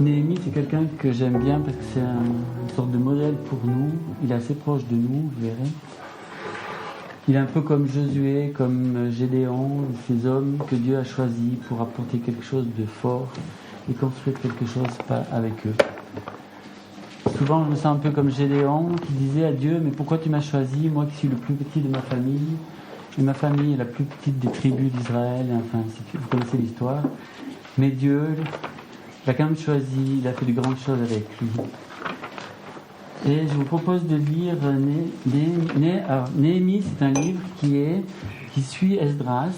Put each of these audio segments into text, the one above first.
Néhémie, c'est quelqu'un que j'aime bien parce que c'est une sorte de modèle pour nous. Il est assez proche de nous, vous verrez. Il est un peu comme Josué, comme Gédéon, ces hommes que Dieu a choisis pour apporter quelque chose de fort et construire quelque chose avec eux. Souvent, je me sens un peu comme Gédéon qui disait à Dieu, mais pourquoi tu m'as choisi, moi qui suis le plus petit de ma famille, et ma famille est la plus petite des tribus d'Israël, enfin, si vous connaissez l'histoire. Mais Dieu l'a quand même choisi, il a fait de grandes choses avec lui. Et je vous propose de lire Néhémie, c'est un livre qui suit Esdras,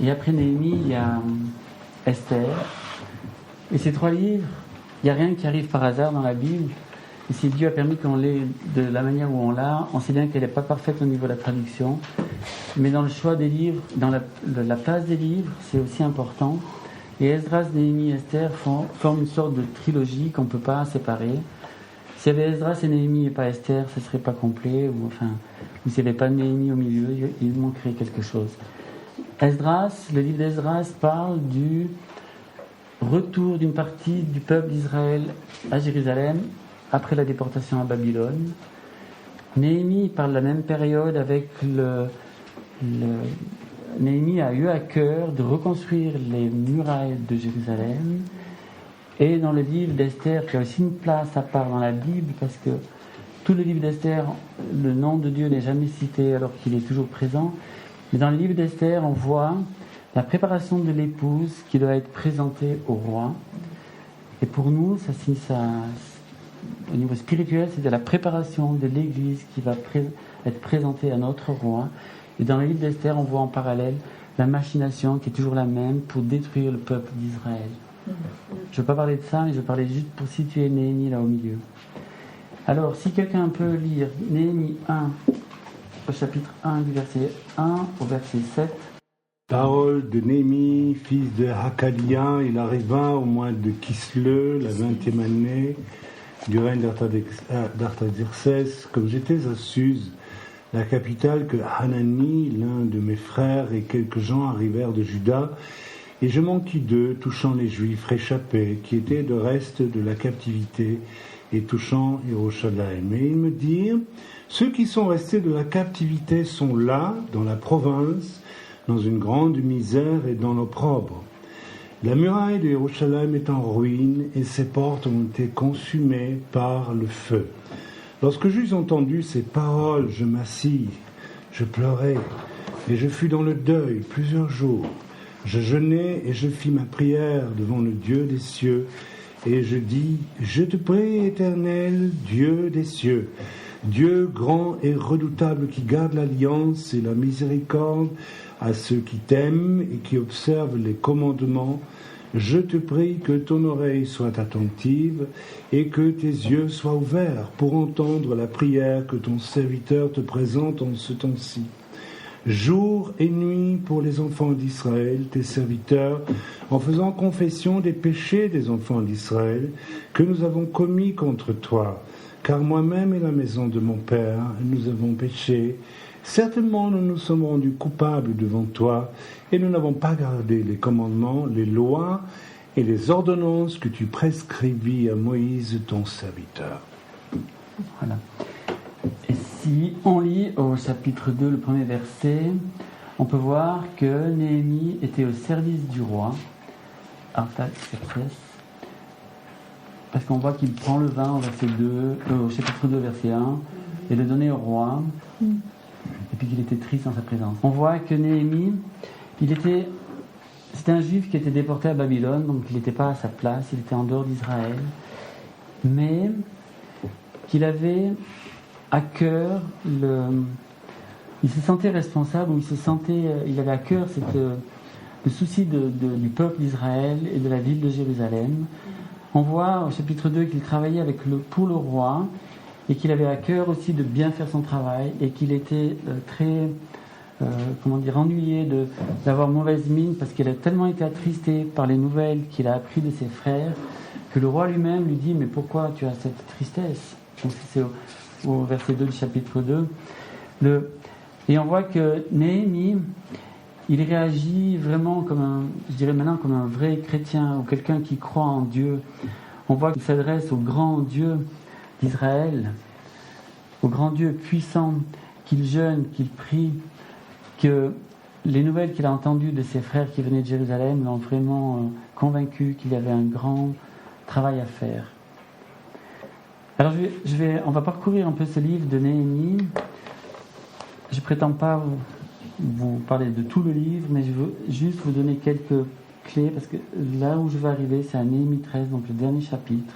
et après Néhémie, il y a Esther. Et ces trois livres, il n'y a rien qui arrive par hasard dans la Bible. Et si Dieu a permis qu'on l'ait de la manière où on l'a, on sait bien qu'elle n'est pas parfaite au niveau de la traduction, mais dans le choix des livres, dans la place des livres, c'est aussi important. Et Esdras, Néhémie et Esther forment une sorte de trilogie qu'on ne peut pas séparer. S'il y avait Esdras et Néhémie et pas Esther, ce ne serait pas complet, ou s'il n'y avait pas Néhémie au milieu, il manquerait quelque chose. Esdras, le livre d'Esdras parle du retour d'une partie du peuple d'Israël à Jérusalem après la déportation à Babylone. Néhémie parle de la même période avec Néhémie a eu à cœur de reconstruire les murailles de Jérusalem. Et dans le livre d'Esther, qui a aussi une place à part dans la Bible, parce que tout le livre d'Esther, le nom de Dieu n'est jamais cité alors qu'il est toujours présent. Mais dans le livre d'Esther, on voit la préparation de l'épouse qui doit être présentée au roi. Et pour nous, au niveau spirituel, c'est la préparation de l'Église qui va être présentée à notre roi. Et dans le livre d'Esther, on voit en parallèle la machination qui est toujours la même pour détruire le peuple d'Israël. Je ne vais pas parler de ça, mais je vais parler juste pour situer Néhémie là au milieu. Alors, si quelqu'un peut lire Néhémie 1, au chapitre 1 du verset 1 au verset 7. Parole de Néhémie, fils de Hakalia, il arriva au mois de Kisle, la 20e année du règne d'Artaxerxès, comme j'étais à Suse, la capitale, que Hanani, l'un de mes frères, et quelques gens arrivèrent de Juda, et je m'enquis d'eux, touchant les Juifs réchappés, qui étaient de reste de la captivité, et touchant Jérusalem. Et ils me dirent, ceux qui sont restés de la captivité sont là, dans la province, dans une grande misère et dans l'opprobre. La muraille de Jérusalem est en ruine, et ses portes ont été consumées par le feu. Lorsque j'eus entendu ces paroles, je m'assis, je pleurai, et je fus dans le deuil plusieurs jours. Je jeûnai et je fis ma prière devant le Dieu des cieux, et je dis, je te prie, Éternel, Dieu des cieux, Dieu grand et redoutable qui garde l'alliance et la miséricorde à ceux qui t'aiment et qui observent les commandements, je te prie que ton oreille soit attentive et que tes yeux soient ouverts pour entendre la prière que ton serviteur te présente en ce temps-ci. Jour et nuit pour les enfants d'Israël, tes serviteurs, en faisant confession des péchés des enfants d'Israël que nous avons commis contre toi, car moi-même et la maison de mon Père, nous avons péché. Certainement, nous nous sommes rendus coupables devant toi et nous n'avons pas gardé les commandements, les lois et les ordonnances que tu prescrivis à Moïse, ton serviteur. Voilà. Et si on lit au chapitre 2, le premier verset, on peut voir que Néhémie était au service du roi, Artaxerxès, parce qu'on voit qu'il prend le vin au chapitre 2, verset 1, et le donnait au roi. Et puis qu'il était triste en sa présence. On voit que Néhémie, c'était un juif qui était déporté à Babylone, donc il n'était pas à sa place, il était en dehors d'Israël, mais qu'il avait à cœur, il se sentait responsable, ou il avait à cœur le souci du peuple d'Israël et de la ville de Jérusalem. On voit au chapitre 2 qu'il travaillait pour le roi, et qu'il avait à cœur aussi de bien faire son travail, et qu'il était très, ennuyé d'avoir mauvaise mine, parce qu'il a tellement été attristé par les nouvelles qu'il a appris de ses frères, que le roi lui-même lui dit, mais pourquoi tu as cette tristesse? Donc c'est au verset 2 du chapitre 2. Et on voit que Néhémie, il réagit vraiment comme un vrai chrétien, ou quelqu'un qui croit en Dieu. on voit qu'il s'adresse au grand Dieu d'Israël, au grand Dieu puissant, qu'il jeûne, qu'il prie, que les nouvelles qu'il a entendues de ses frères qui venaient de Jérusalem l'ont vraiment convaincu qu'il y avait un grand travail à faire. Alors on va parcourir un peu ce livre de Néhémie. Je ne prétends pas vous parler de tout le livre, mais je veux juste vous donner quelques clés, parce que là où je vais arriver, c'est à Néhémie 13, donc le dernier chapitre.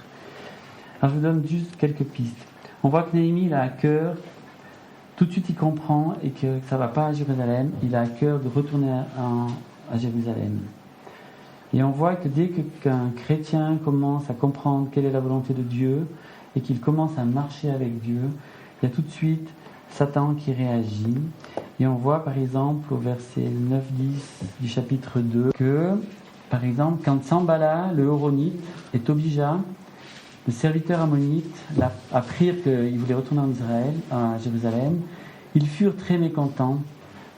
Alors je vous donne juste quelques pistes. On voit que Néhémie, il a à cœur, tout de suite il comprend, et que ça ne va pas à Jérusalem, il a à cœur de retourner à Jérusalem. Et on voit que dès qu'un chrétien commence à comprendre quelle est la volonté de Dieu, et qu'il commence à marcher avec Dieu, il y a tout de suite Satan qui réagit. Et on voit par exemple au verset 9-10 du chapitre 2 que, par exemple, quand Sambala, le Horonite, et Tobija, le serviteur ammonite, apprirent qu'il voulait retourner en Israël, à Jérusalem, ils furent très mécontents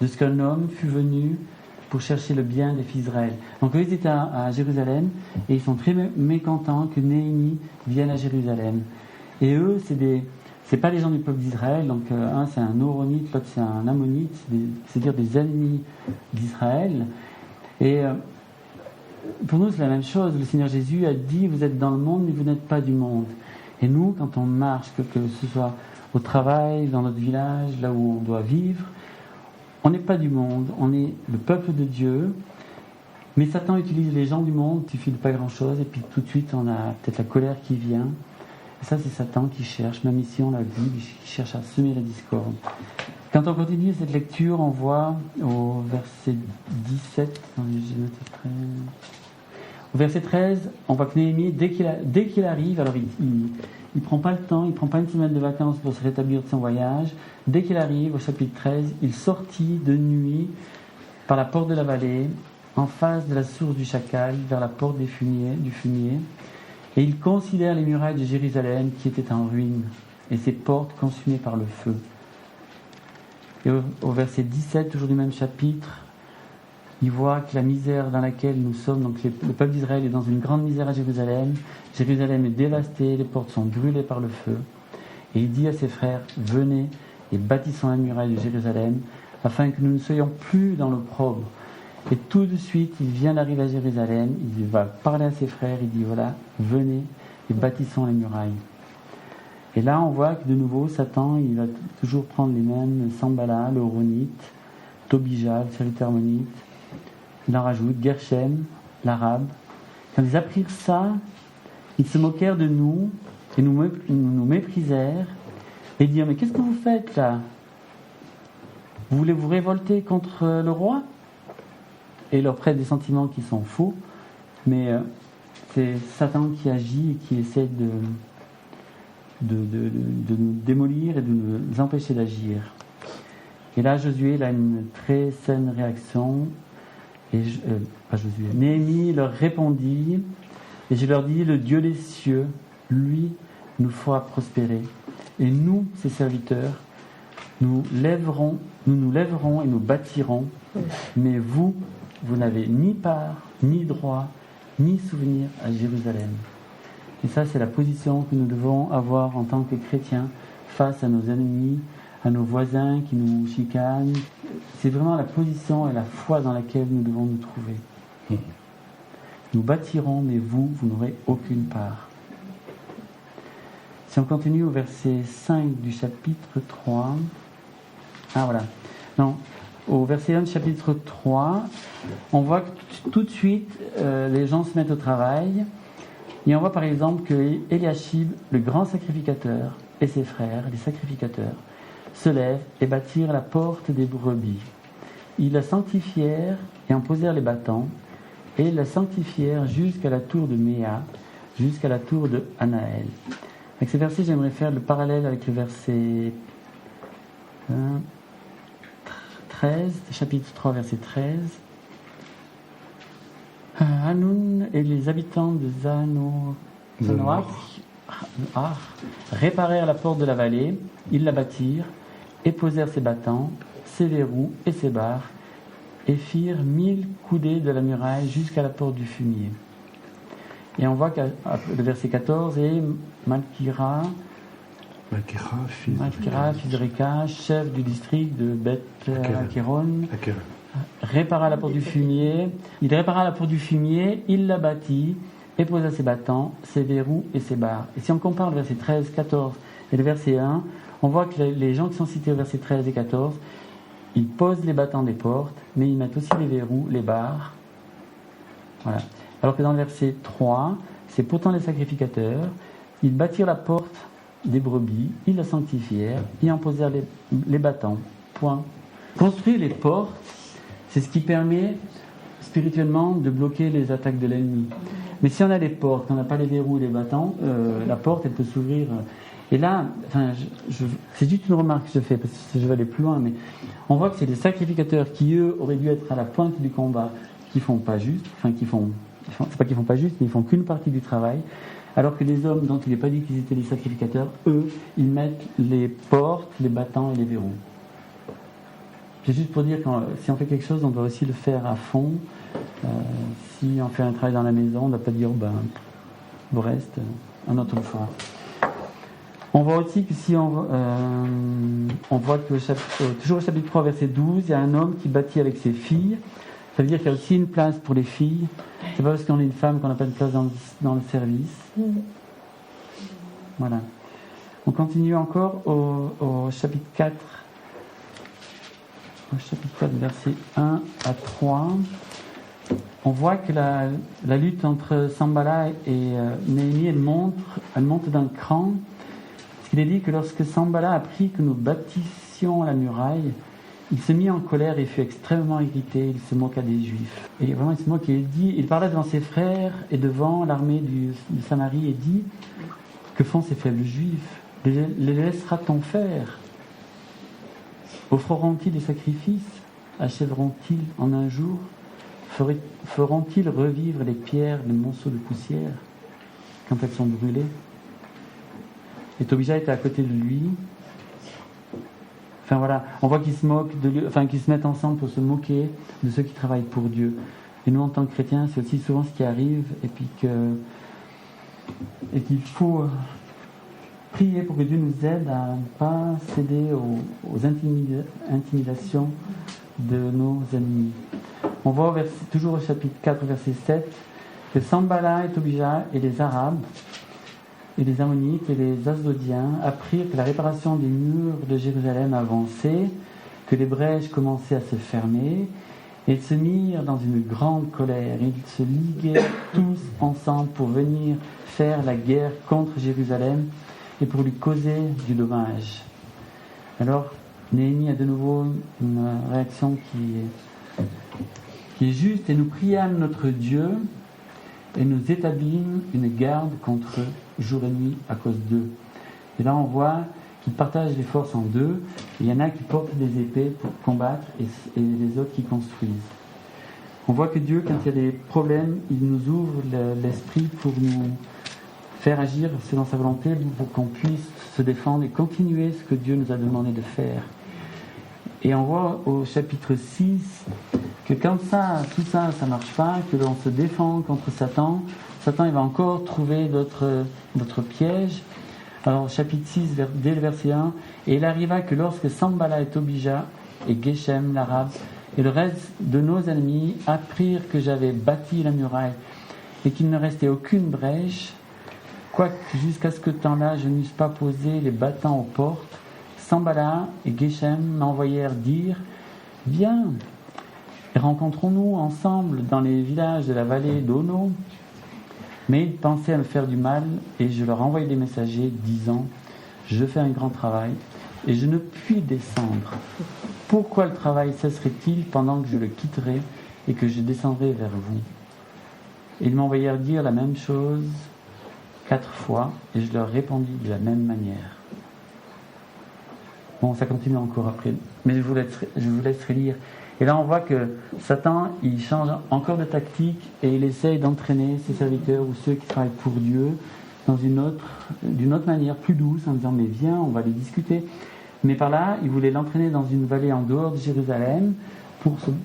de ce qu'un homme fût venu pour chercher le bien des fils d'Israël. Donc eux, ils étaient à Jérusalem, et ils sont très mécontents que Néhémie vienne à Jérusalem. Et eux, c'est pas les gens du peuple d'Israël, donc un c'est un Horonite, l'autre c'est un Ammonite, c'est-à-dire des ennemis d'Israël. Et pour nous, c'est la même chose. Le Seigneur Jésus a dit, vous êtes dans le monde, mais vous n'êtes pas du monde. Et nous, quand on marche, que ce soit au travail, dans notre village, là où on doit vivre, on n'est pas du monde, on est le peuple de Dieu. Mais Satan utilise les gens du monde, il suffit de pas grand-chose, et puis tout de suite, on a peut-être la colère qui vient. Et ça, c'est Satan qui cherche, même ici on l'a vu, qui cherche à semer la discorde. Quand on continue cette lecture, on voit au verset 17, au verset 13, on voit que Néhémie, dès qu'il arrive, alors il prend pas le temps, il prend pas une semaine de vacances pour se rétablir de son voyage. Dès qu'il arrive, au chapitre 13, il sortit de nuit par la porte de la vallée, en face de la source du Chacal, vers la porte du fumier. Et il considère les murailles de Jérusalem qui étaient en ruine, et ses portes consumées par le feu. Et au verset 17, toujours du même chapitre, il voit que la misère dans laquelle nous sommes, donc le peuple d'Israël est dans une grande misère à Jérusalem. Jérusalem est dévastée, les portes sont brûlées par le feu. Et il dit à ses frères, venez et bâtissons la muraille de Jérusalem, afin que nous ne soyons plus dans l'opprobre. Et tout de suite, il vient d'arriver à Jérusalem, il va parler à ses frères, il dit voilà, venez et bâtissons les murailles. Et là, on voit que de nouveau, Satan, il va toujours prendre les mêmes, Sambala, le Horonite, Tobija, le serviteur ammonite, il en rajoute, Gerchem, l'arabe. Quand ils apprirent ça, ils se moquèrent de nous et nous méprisèrent et dirent mais qu'est-ce que vous faites là? Vous voulez vous révolter contre le roi? Et ils leur prêtent des sentiments qui sont faux, mais c'est Satan qui agit et qui essaie de nous démolir et de nous empêcher d'agir. Et là, Josué, il a une très saine réaction. Et Néhémie leur répondit, et je leur dis, le Dieu des cieux, lui, nous fera prospérer. Et nous, ses serviteurs, nous nous lèverons et nous bâtirons, mais vous n'avez ni part, ni droit, ni souvenir à Jérusalem. Et ça, c'est la position que nous devons avoir en tant que chrétiens face à nos ennemis, à nos voisins qui nous chicanent. C'est vraiment la position et la foi dans laquelle nous devons nous trouver. Nous bâtirons, mais vous n'aurez aucune part. Si on continue au verset 5 du chapitre 3... Ah voilà. Non, au verset 1 du chapitre 3, on voit que tout de suite, les gens se mettent au travail. Et on voit par exemple que Eliashib, le grand sacrificateur, et ses frères, les sacrificateurs, se lèvent et bâtirent la porte des brebis. Ils la sanctifièrent et en posèrent les battants, et ils la sanctifièrent jusqu'à la tour de Méa, jusqu'à la tour de Anaël. Avec ces versets, j'aimerais faire le parallèle avec le verset 13, chapitre 3, verset 13. Hanoun et les habitants de Zanoach réparèrent la porte de la vallée, ils la bâtirent, et posèrent ses battants, ses verrous et ses barres, et firent 1000 coudées de la muraille jusqu'à la porte du fumier. Et on voit que le verset 14 est Malkira, fils de Reka, chef du district de Beth Akéron, répara la porte du fumier. Il répara la porte du fumier, il la bâtit et posa ses battants, ses verrous et ses barres. Et si on compare le verset 13, 14 et le verset 1, on voit que les gens qui sont cités au verset 13 et 14, ils posent les battants des portes, mais ils mettent aussi les verrous, les barres. Voilà. Alors que dans le verset 3, c'est pourtant les sacrificateurs, ils bâtirent la porte des brebis, ils la sanctifièrent, ils en posèrent les battants. Point. Construire les portes, c'est ce qui permet spirituellement de bloquer les attaques de l'ennemi. Mais si on a les portes, on n'a pas les verrous et les battants, la porte, elle peut s'ouvrir. Et là, c'est juste une remarque que je fais, parce que je vais aller plus loin, mais on voit que c'est les sacrificateurs qui, eux, auraient dû être à la pointe du combat, qui font pas juste, c'est pas qu'ils font pas juste, mais ils font qu'une partie du travail, alors que les hommes dont il n'est pas dit qu'ils étaient les sacrificateurs, eux, ils mettent les portes, les battants et les verrous. C'est juste pour dire que si on fait quelque chose, on doit aussi le faire à fond. Si on fait un travail dans la maison, on ne doit pas dire le reste, un autre le fera. On voit aussi que si on voit que toujours au chapitre 3, verset 12, il y a un homme qui bâtit avec ses filles. Ça veut dire qu'il y a aussi une place pour les filles. C'est pas parce qu'on est une femme qu'on n'a pas de place dans le service. Voilà. On continue encore au chapitre 4. Au chapitre 4, versets 1 à 3. On voit que la lutte entre Sanballat et Néhémie, elle monte d'un cran. Parce qu'il est dit que lorsque Sanballat apprit que nous bâtissions la muraille, il se mit en colère et fut extrêmement irrité. Il se moqua des Juifs. Et vraiment, il se moque. Il parla devant ses frères et devant l'armée de Samarie et dit: que font ces faibles Juifs? Les laissera-t-on faire? Offreront-ils des sacrifices? Achèveront-ils en un jour? Feront-ils revivre les pierres, les monceaux de poussière quand elles sont brûlées? Et Tobija était à côté de lui. Enfin voilà, on voit qu'ils se moquent de lui, qu'ils se mettent ensemble pour se moquer de ceux qui travaillent pour Dieu. Et nous, en tant que chrétiens, c'est aussi souvent ce qui arrive, et qu'il faut prier pour que Dieu nous aide à ne pas céder aux intimidations de nos ennemis. On voit toujours au chapitre 4, verset 7, que Sanballat et Tobija et les Arabes, et les Ammonites et les Asdodiens apprirent que la réparation des murs de Jérusalem avançait, que les brèches commençaient à se fermer, et ils se mirent dans une grande colère. Ils se liguaient tous ensemble pour venir faire la guerre contre Jérusalem et pour lui causer du dommage. Alors, Néhémie a de nouveau une réaction qui est juste, et nous priâmes notre Dieu et nous établîmes une garde contre eux jour et nuit à cause d'eux. Et là on voit qu'ils partagent les forces en deux. Il y en a qui portent des épées pour combattre et les autres qui construisent. On voit que Dieu, quand il y a des problèmes, il nous ouvre l'esprit pour nous faire agir selon sa volonté, pour qu'on puisse se défendre et continuer ce que Dieu nous a demandé de faire. Et on voit au chapitre 6 que quand tout ça marche pas, que l'on se défend contre Satan, il va encore trouver d'autres pièges. Alors, chapitre 6, dès le verset 1, et il arriva que lorsque Sanballat et Tobija et Geshem, l'arabe, et le reste de nos ennemis apprirent que j'avais bâti la muraille et qu'il ne restait aucune brèche, quoique jusqu'à ce temps-là je n'eusse pas posé les battants aux portes, Sanballat et Geshem m'envoyèrent dire: viens, et rencontrons-nous ensemble dans les villages de la vallée d'Ono. Mais ils pensaient à me faire du mal, et je leur envoyai des messagers disant: je fais un grand travail et je ne puis descendre. Pourquoi le travail cesserait-il pendant que je le quitterai et que je descendrai vers vous? Et ils m'envoyèrent dire la même chose 4 fois, et je leur répondis de la même manière. Bon, ça continue encore après, mais je vous laisserai lire. Et là, on voit que Satan, il change encore de tactique et il essaye d'entraîner ses serviteurs ou ceux qui travaillent pour Dieu d'une autre manière, plus douce, en disant: mais viens, on va les discuter. Mais par là, il voulait l'entraîner dans une vallée en dehors de Jérusalem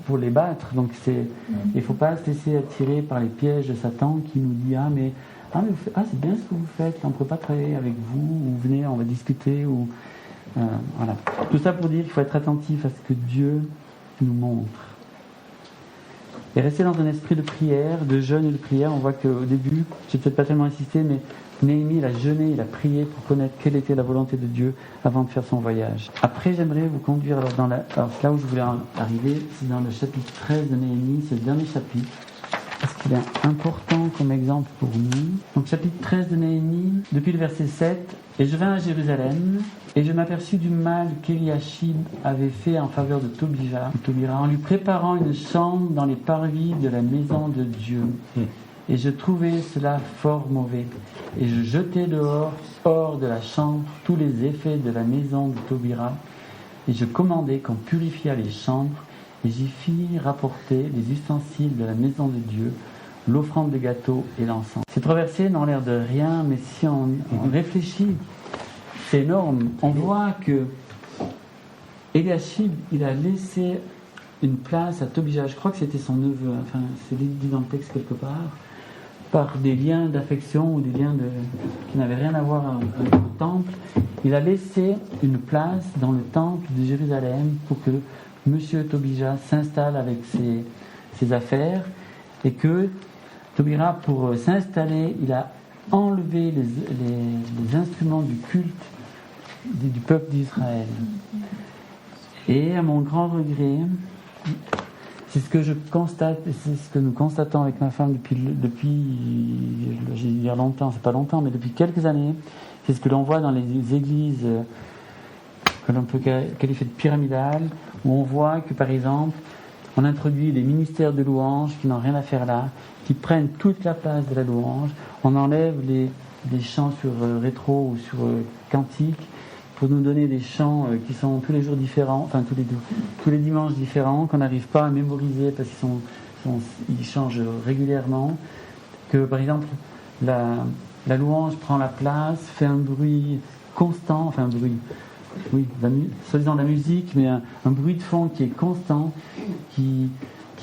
pour les battre. Donc il ne faut pas se laisser attirer par les pièges de Satan qui nous dit c'est bien ce que vous faites, on ne peut pas travailler avec vous, ou venez, on va discuter, ou voilà. Tout ça pour dire qu'il faut être attentif à ce que Dieu nous montre. Et rester dans un esprit de prière, de jeûne et de prière. On voit qu'au début, j'ai peut-être pas tellement insisté, mais Néhémie, il a jeûné, il a prié pour connaître quelle était la volonté de Dieu avant de faire son voyage. Après, j'aimerais vous conduire alors c'est là où je voulais arriver, c'est dans le chapitre 13 de Néhémie, c'est le dernier chapitre, parce qu'il est important comme exemple pour nous. Donc chapitre 13 de Néhémie, depuis le verset 7, « Et je vins à Jérusalem, et je m'aperçus du mal qu'Éliachib avait fait en faveur de Tobira, en lui préparant une chambre dans les parvis de la maison de Dieu. Et je trouvai cela fort mauvais. Et je jetai hors de la chambre tous les effets de la maison de Tobira, et je commandai qu'on purifiât les chambres, et j'y fis rapporter les ustensiles de la maison de Dieu, l'offrande de gâteaux et l'encens. » Ces trois versets n'ont l'air de rien, mais si on réfléchit, c'est énorme. On voit que Éliachib, il a laissé une place à Tobija. Je crois que c'était son neveu, enfin c'est dit dans le texte quelque part, par des liens d'affection ou des liens qui n'avaient rien à voir avec le temple. Il a laissé une place dans le temple de Jérusalem pour que Monsieur Tobija s'installe avec ses affaires, et que Tobira, pour s'installer, il a enlevé les instruments du culte du peuple d'Israël. Et à mon grand regret, c'est ce que je constate, et c'est ce que nous constatons avec ma femme depuis j'ai dire longtemps, c'est pas longtemps, mais depuis quelques années, c'est ce que l'on voit dans les églises que l'on peut qualifier de pyramidales, où on voit que par exemple, on introduit des ministères de louange qui n'ont rien à faire là, qui prennent toute la place de la louange, on enlève les chants sur rétro ou sur cantique, pour nous donner des chants qui sont tous les jours différents, enfin tous les dimanches différents, qu'on n'arrive pas à mémoriser parce qu'ils changent régulièrement. Que par exemple, la louange prend la place, fait un bruit constant, enfin un bruit, oui, soi-disant la musique, mais un bruit de fond qui est constant, qui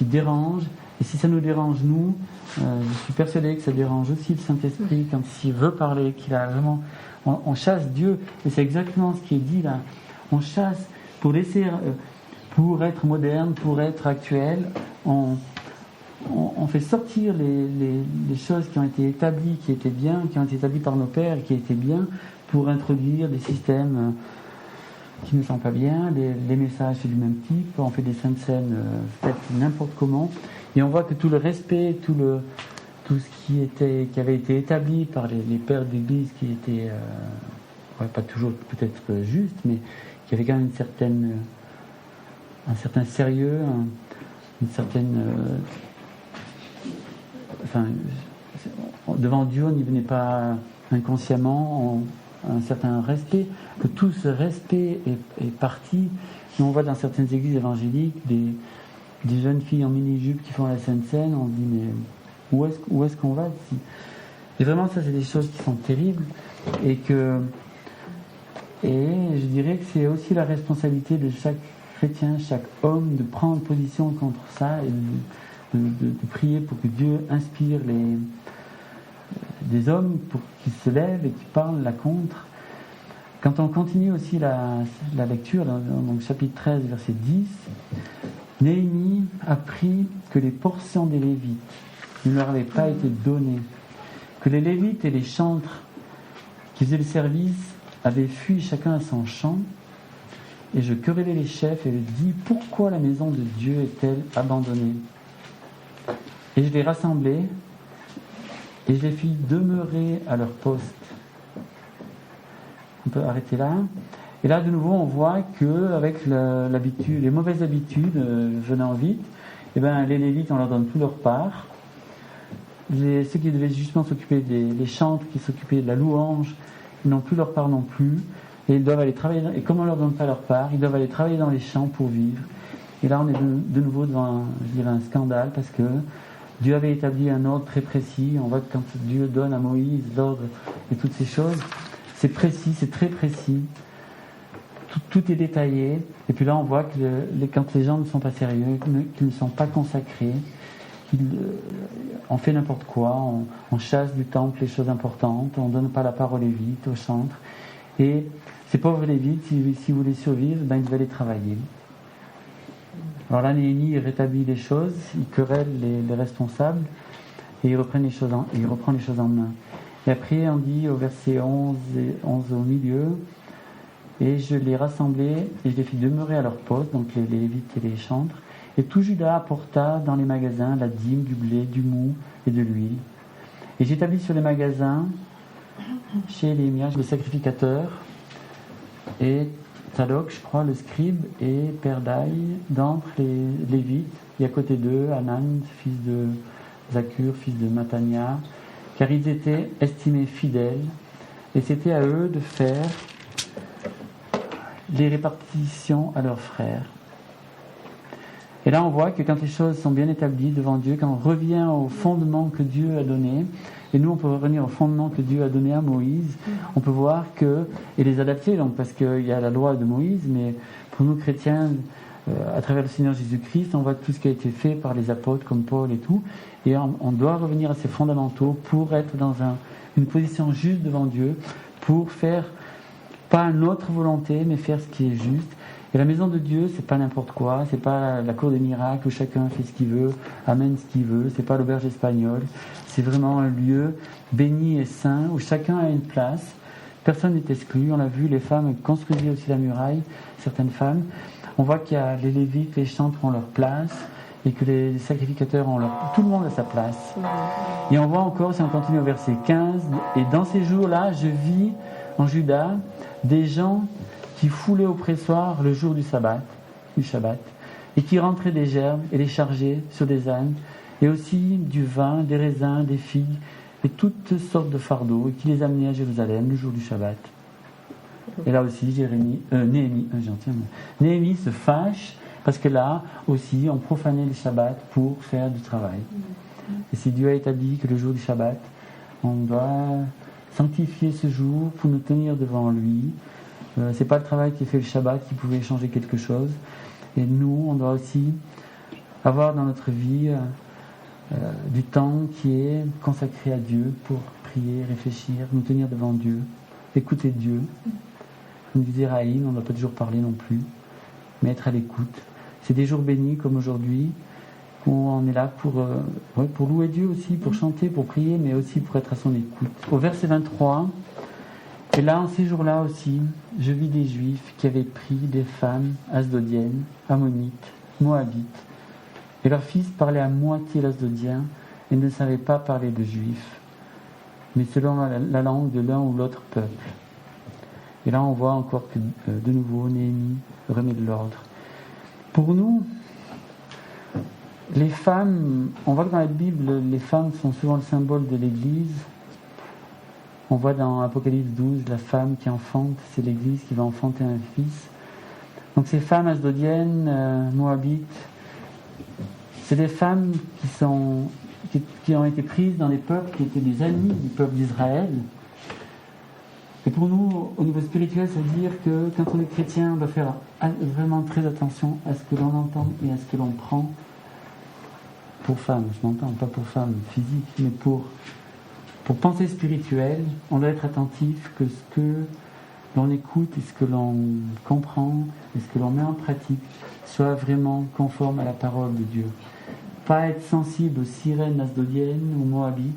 dérange. Et si ça nous dérange, nous, je suis persuadé que ça dérange aussi le Saint-Esprit quand il veut parler, qu'il a vraiment... On chasse Dieu, et c'est exactement ce qui est dit là. On chasse pour laisser, pour être moderne, pour être actuel. On fait sortir les choses qui ont été établies, qui étaient bien, qui ont été établies par nos pères, qui étaient bien, pour introduire des systèmes qui ne sont pas bien. Les messages c'est du même type. On fait des saintes scènes faites n'importe comment, et on voit que tout le respect, tout ce qui avait été établi par les pères d'église, qui étaient pas toujours peut-être juste, mais qui avait quand même un certain sérieux, une certaine devant Dieu on n'y venait pas inconsciemment, un certain respect, que tout ce respect est parti. Et on voit dans certaines églises évangéliques des jeunes filles en mini-jupe qui font la Sainte Seine, on se dit mais où est-ce qu'on va ici? Et vraiment, ça, c'est des choses qui sont terribles, et je dirais que c'est aussi la responsabilité de chaque chrétien, chaque homme, de prendre position contre ça et de prier pour que Dieu inspire des hommes pour qu'ils se lèvent et qu'ils parlent là contre. Quand on continue aussi la lecture, dans chapitre 13, verset 10, Néhémie apprit que les portions des Lévites ne leur avaient pas été données, que les Lévites et les chantres qui faisaient le service avaient fui chacun à son champ, et je querellai les chefs et je dis: pourquoi la maison de Dieu est-elle abandonnée? Et je les rassemblai et je les fis demeurer à leur poste. On peut arrêter là. Et là, de nouveau, on voit qu'avec l'habitude, les mauvaises habitudes venant vite, les Lévites, on leur donne tout leur part. Ceux qui devaient justement s'occuper des chantres, qui s'occupaient de la louange, ils n'ont plus leur part non plus. Et ils doivent aller travailler. Et comme on ne leur donne pas leur part, ils doivent aller travailler dans les champs pour vivre. Et là, on est de nouveau devant, un scandale, parce que Dieu avait établi un ordre très précis. On voit que quand Dieu donne à Moïse l'ordre et toutes ces choses, c'est précis, c'est très précis. tout est détaillé. Et puis là, on voit que quand les gens ne sont pas sérieux, qu'ils ne sont pas consacrés, on fait n'importe quoi, on chasse du temple les choses importantes, on ne donne pas la parole aux Lévites, aux chantres. Et ces pauvres Lévites, s'ils voulaient survivre, ils devaient aller travailler. Alors là, Néhémie rétablit les choses, il querelle les responsables et il reprend les choses en main. Et après, on dit au verset 11 au milieu, et je les rassemblai et je les fis demeurer à leur poste, donc les Lévites et les chantres. Et tout Juda apporta dans les magasins la dîme, du blé, du mou et de l'huile. Et j'établis sur les magasins, chez les sacrificateurs, et Tzadok, je crois, le scribe, et Perdaï, d'entre les Lévites, et à côté d'eux, Hanan, fils de Zakur, fils de Matania, car ils étaient estimés fidèles, et c'était à eux de faire les répartitions à leurs frères. Et là, on voit que quand les choses sont bien établies devant Dieu, quand on revient au fondement que Dieu a donné, et nous, on peut revenir au fondement que Dieu a donné à Moïse, on peut voir que, et les adapter, donc, parce qu'il y a la loi de Moïse, mais pour nous chrétiens, à travers le Seigneur Jésus-Christ, on voit tout ce qui a été fait par les apôtres comme Paul et tout, et on doit revenir à ces fondamentaux pour être dans une position juste devant Dieu, pour faire pas notre volonté, mais faire ce qui est juste. Et la maison de Dieu, c'est pas n'importe quoi, c'est pas la cour des miracles où chacun fait ce qu'il veut, amène ce qu'il veut, c'est pas l'auberge espagnole, c'est vraiment un lieu béni et saint où chacun a une place, personne n'est exclu. On l'a vu, les femmes construisaient aussi la muraille, certaines femmes. On voit qu'il y a les Lévites, les chantres ont leur place et que les sacrificateurs ont leur... Tout le monde a sa place. Et on voit encore, si on continue au verset 15, et dans ces jours-là, je vis en Juda des gens qui foulaient au pressoir le jour du Shabbat, et qui rentraient des gerbes et les chargeaient sur des ânes, et aussi du vin, des raisins, des figues, et toutes sortes de fardeaux, et qui les amenaient à Jérusalem le jour du Shabbat. Et là aussi, Néhémie se fâche, parce que là aussi, on profanait le Shabbat pour faire du travail. Et si Dieu a établi que le jour du Shabbat, on doit sanctifier ce jour pour nous tenir devant lui. C'est pas le travail qui fait le Shabbat qui pouvait changer quelque chose. Et nous, on doit aussi avoir dans notre vie du temps qui est consacré à Dieu pour prier, réfléchir, nous tenir devant Dieu, écouter Dieu. Comme disait Raïm, on ne doit pas toujours parler non plus, mais être à l'écoute. C'est des jours bénis comme aujourd'hui, où on est là pour louer Dieu aussi, pour chanter, pour prier, mais aussi pour être à son écoute. Au verset 23, et là, en ces jours-là aussi, je vis des Juifs qui avaient pris des femmes asdodiennes, ammonites, moabites, et leurs fils parlaient à moitié l'asdodien et ne savaient pas parler de Juifs, mais selon la langue de l'un ou l'autre peuple. Et là, on voit encore que, de nouveau, Néhémie remet de l'ordre. Pour nous, les femmes, on voit que dans la Bible, les femmes sont souvent le symbole de l'Église. On voit dans Apocalypse 12, la femme qui enfante, c'est l'Église qui va enfanter un fils. Donc ces femmes asdodiennes, moabites, c'est des femmes qui ont été prises dans les peuples qui étaient des amis du peuple d'Israël. Et pour nous, au niveau spirituel, ça veut dire que quand on est chrétien, on doit faire vraiment très attention à ce que l'on entend et à ce que l'on prend pour femme. Je m'entends, pas pour femme physique, mais pour pensée spirituelle, on doit être attentif que ce que l'on écoute et ce que l'on comprend et ce que l'on met en pratique soit vraiment conforme à la parole de Dieu. Pas être sensible aux sirènes asdodiennes ou moabites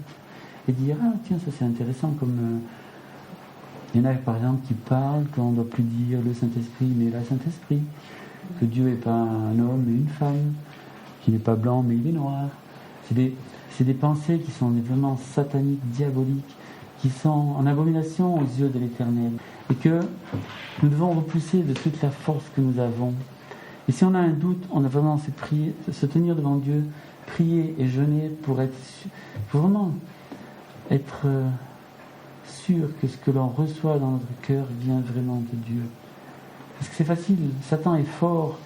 et dire « Ah tiens, ça c'est intéressant » comme... il y en a par exemple qui parlent qu'on ne doit plus dire le Saint-Esprit mais la Saint-Esprit, que Dieu n'est pas un homme mais une femme, qu'il n'est pas blanc mais il est noir. C'est des pensées qui sont vraiment sataniques, diaboliques, qui sont en abomination aux yeux de l'Éternel. Et que nous devons repousser de toute la force que nous avons. Et si on a un doute, on a vraiment se tenir devant Dieu, prier et jeûner pour vraiment être sûr que ce que l'on reçoit dans notre cœur vient vraiment de Dieu. Parce que c'est facile, Satan est fort,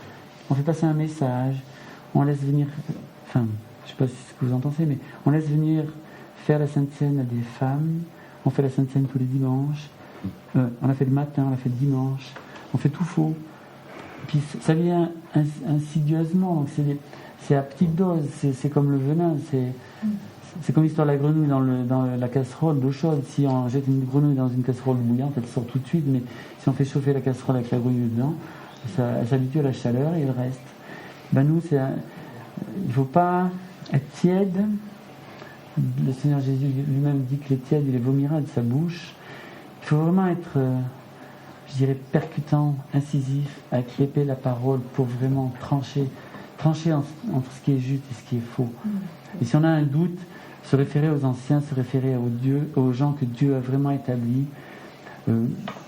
on fait passer un message, on laisse venir... Enfin, je ne sais pas ce que vous en pensez, mais on laisse venir faire la Sainte Seine à des femmes, on fait la Sainte Seine tous les dimanches, on l'a fait le matin, on l'a fait le dimanche, on fait tout faux. Puis ça vient insidieusement, donc c'est à petite dose, c'est comme le venin, c'est comme l'histoire de la grenouille dans la casserole d'eau chaude. Si on jette une grenouille dans une casserole bouillante, elle sort tout de suite, mais si on fait chauffer la casserole avec la grenouille dedans, elle s'habitue à la chaleur et elle reste. Nous, il ne faut pas être tiède. Le Seigneur Jésus lui-même dit que les tièdes, il les vomira de sa bouche. Il faut vraiment être, je dirais, percutant, incisif, avec l'épée de la parole pour vraiment trancher entre ce qui est juste et ce qui est faux. Et si on a un doute, se référer aux anciens, se référer aux gens que Dieu a vraiment établis,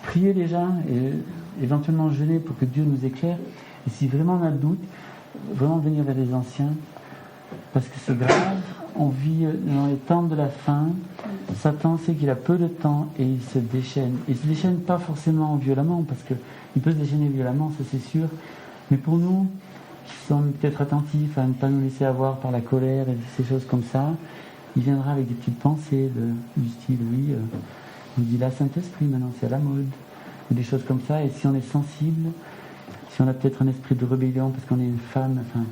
prier déjà et éventuellement jeûner pour que Dieu nous éclaire. Et si vraiment on a le doute, vraiment venir vers les anciens, parce que c'est grave. On vit dans les temps de la fin. Satan sait qu'il a peu de temps et il se déchaîne. Il se déchaîne pas forcément violemment, parce qu'il peut se déchaîner violemment, ça c'est sûr. Mais pour nous, qui sommes peut-être attentifs à ne pas nous laisser avoir par la colère et ces choses comme ça, il viendra avec des petites pensées du style, oui, on dit la Saint-Esprit maintenant, c'est à la mode, ou des choses comme ça. Et si on est sensible, si on a peut-être un esprit de rébellion, parce qu'on est une femme, enfin,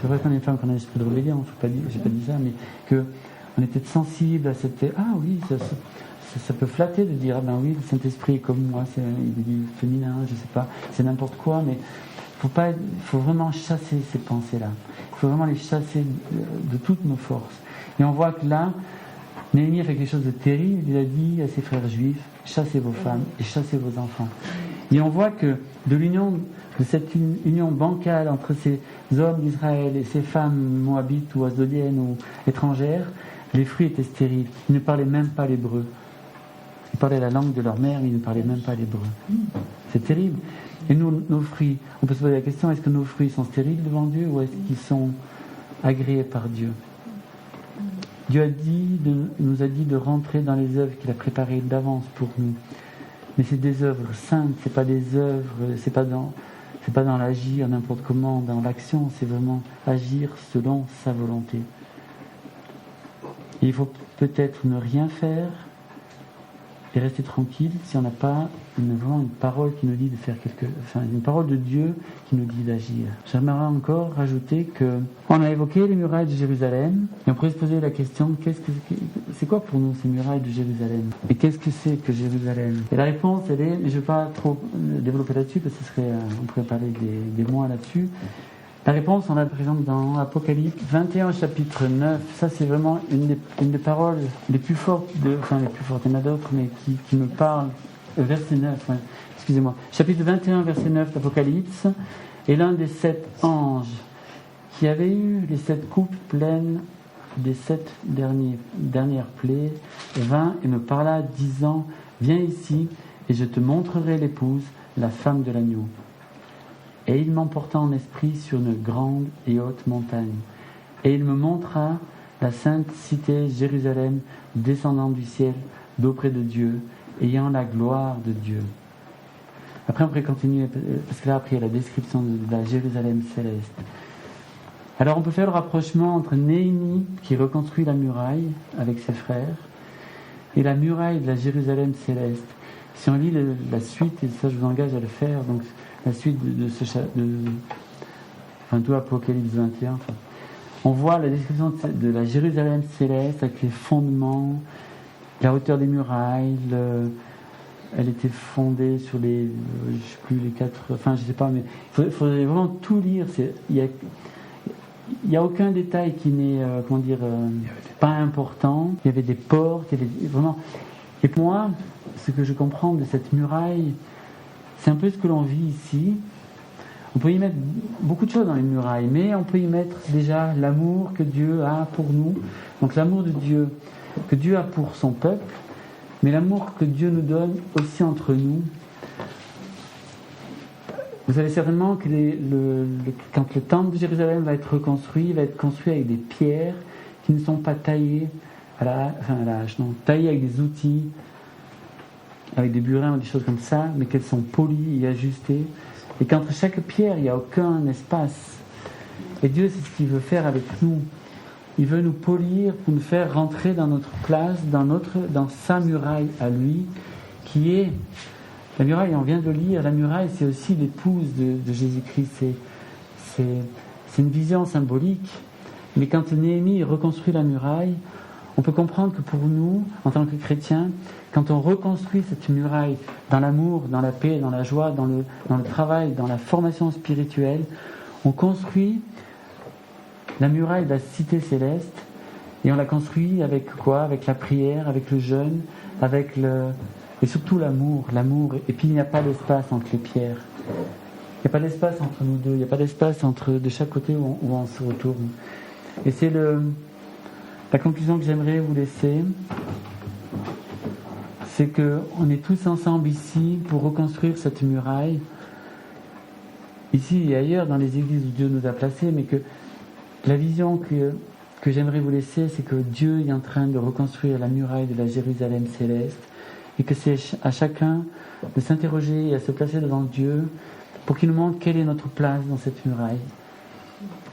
c'est vrai qu'on est une femme, qu'on a un esprit de rébellion, j'ai pas dit ça, mais qu'on est peut-être sensible à cette... Ah oui, ça peut flatter de dire, ah ben oui, le Saint-Esprit est comme moi, il est du féminin, je sais pas, c'est n'importe quoi, mais il faut vraiment chasser ces pensées-là. Il faut vraiment les chasser de toutes nos forces. Et on voit que là, Néhémie a fait quelque chose de terrible. Il a dit à ses frères juifs, chassez vos femmes et chassez vos enfants. Et on voit que de cette union bancale entre ces hommes d'Israël et ces femmes moabites ou asdodiennes ou étrangères, les fruits étaient stériles. Ils ne parlaient même pas l'hébreu. Ils parlaient la langue de leur mère, mais ils ne parlaient même pas l'hébreu. C'est terrible. Et nous, nos fruits, on peut se poser la question, est-ce que nos fruits sont stériles devant Dieu ou est-ce qu'ils sont agréés par Dieu? Dieu nous a dit de rentrer dans les œuvres qu'il a préparées d'avance pour nous. Mais c'est des œuvres saintes, c'est pas des œuvres, c'est pas dans l'agir n'importe comment, dans l'action, c'est vraiment agir selon sa volonté. Et il faut peut-être ne rien faire et rester tranquille si on n'a pas vraiment une parole qui nous dit de faire une parole de Dieu qui nous dit d'agir. J'aimerais encore rajouter on a évoqué les murailles de Jérusalem et on pourrait se poser la question, c'est quoi pour nous ces murailles de Jérusalem? Et qu'est-ce que c'est que Jérusalem? Et la réponse elle est, mais je ne vais pas trop développer là-dessus parce que on pourrait parler des mois là-dessus. La réponse, on la présente dans Apocalypse 21, chapitre 9. Ça, c'est vraiment une des paroles les plus fortes, les plus fortes, il y en a d'autres, mais qui me parlent. Verset 9, excusez-moi. Chapitre 21, verset 9 d'Apocalypse. Et l'un des 7 anges qui avait eu les 7 coupes pleines des 7 dernières plaies vint et me parla, disant, viens ici, et je te montrerai l'épouse, la femme de l'agneau. Et il m'emporta en esprit sur une grande et haute montagne. Et il me montra la sainte cité Jérusalem, descendant du ciel, d'auprès de Dieu, ayant la gloire de Dieu. Après, on pourrait continuer, parce que là, après, il y a la description de la Jérusalem céleste. Alors, on peut faire le rapprochement entre Néhémie, qui reconstruit la muraille avec ses frères, et la muraille de la Jérusalem céleste. Si on lit la suite, et ça, je vous engage à le faire, donc la suite tout Apocalypse 21, on voit la description de la Jérusalem céleste avec les fondements, la hauteur des murailles, elle était fondée sur les 4, je sais pas, mais il faudrait vraiment tout lire. Il y a aucun détail qui n'est, pas important. Il y avait des portes, vraiment. Et pour moi, ce que je comprends de cette muraille, c'est un peu ce que l'on vit ici. On peut y mettre beaucoup de choses dans les murailles, mais on peut y mettre déjà l'amour que Dieu a pour nous. Donc l'amour de Dieu, que Dieu a pour son peuple, mais l'amour que Dieu nous donne aussi entre nous. Vous savez certainement que quand le temple de Jérusalem va être reconstruit, il va être construit avec des pierres qui ne sont pas taillées taillées avec des outils, avec des burins ou des choses comme ça, mais qu'elles sont polies et ajustées. Et qu'entre chaque pierre, il n'y a aucun espace. Et Dieu, c'est ce qu'il veut faire avec nous. Il veut nous polir pour nous faire rentrer dans notre place, dans sa muraille à lui, qui est La muraille, on vient de le lire, la muraille, c'est aussi l'épouse de Jésus-Christ. C'est une vision symbolique. Mais quand Néhémie reconstruit la muraille, on peut comprendre que pour nous, en tant que chrétiens, quand on reconstruit cette muraille dans l'amour, dans la paix, dans la joie, dans le travail, dans la formation spirituelle, on construit la muraille de la cité céleste, et on la construit avec quoi? Avec la prière, avec le jeûne, et surtout l'amour. Et puis il n'y a pas d'espace entre les pierres. Il n'y a pas d'espace entre nous deux. Il n'y a pas d'espace de chaque côté où on se retourne. Et c'est la conclusion que j'aimerais vous laisser. C'est qu'on est tous ensemble ici pour reconstruire cette muraille. Ici et ailleurs, dans les églises où Dieu nous a placés, mais que la vision que j'aimerais vous laisser, c'est que Dieu est en train de reconstruire la muraille de la Jérusalem céleste, et que c'est à chacun de s'interroger et à se placer devant Dieu pour qu'il nous montre quelle est notre place dans cette muraille.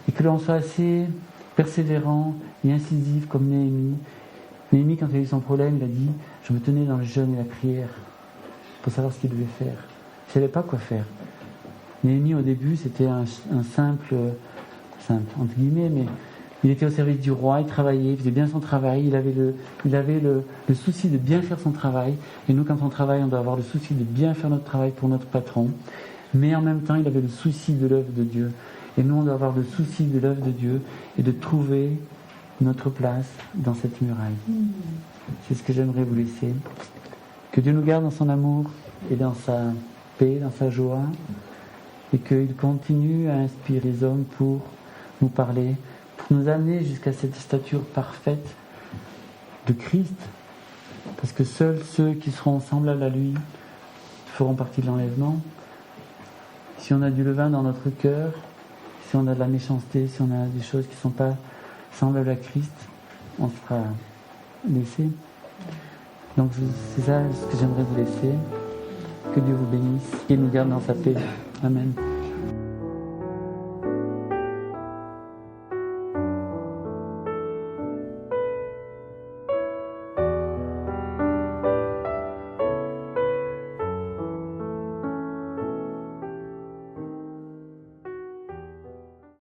Et que l'on soit assez persévérant et incisif comme Néhémie. Néhémie, quand il a eu son problème, il a dit « Je me tenais dans le jeûne et la prière pour savoir ce qu'il devait faire. » Il ne savait pas quoi faire. Néhémie, au début, c'était un simple, entre guillemets, mais il était au service du roi, il travaillait, il faisait bien son travail, il avait le souci de bien faire son travail. Et nous, quand on travaille, on doit avoir le souci de bien faire notre travail pour notre patron. Mais en même temps, il avait le souci de l'œuvre de Dieu. Et nous, on doit avoir le souci de l'œuvre de Dieu et de trouver notre place dans cette muraille. C'est ce que j'aimerais vous laisser. Que Dieu nous garde dans son amour et dans sa paix, dans sa joie, et qu'il continue à inspirer les hommes pour nous parler, pour nous amener jusqu'à cette stature parfaite de Christ, parce que seuls ceux qui seront semblables à lui feront partie de l'enlèvement. Si on a du levain dans notre cœur, si on a de la méchanceté, si on a des choses qui ne sont pas semblables à Christ, on sera laissé. Donc c'est ça ce que j'aimerais vous laisser. Que Dieu vous bénisse et nous garde dans sa paix. Amen.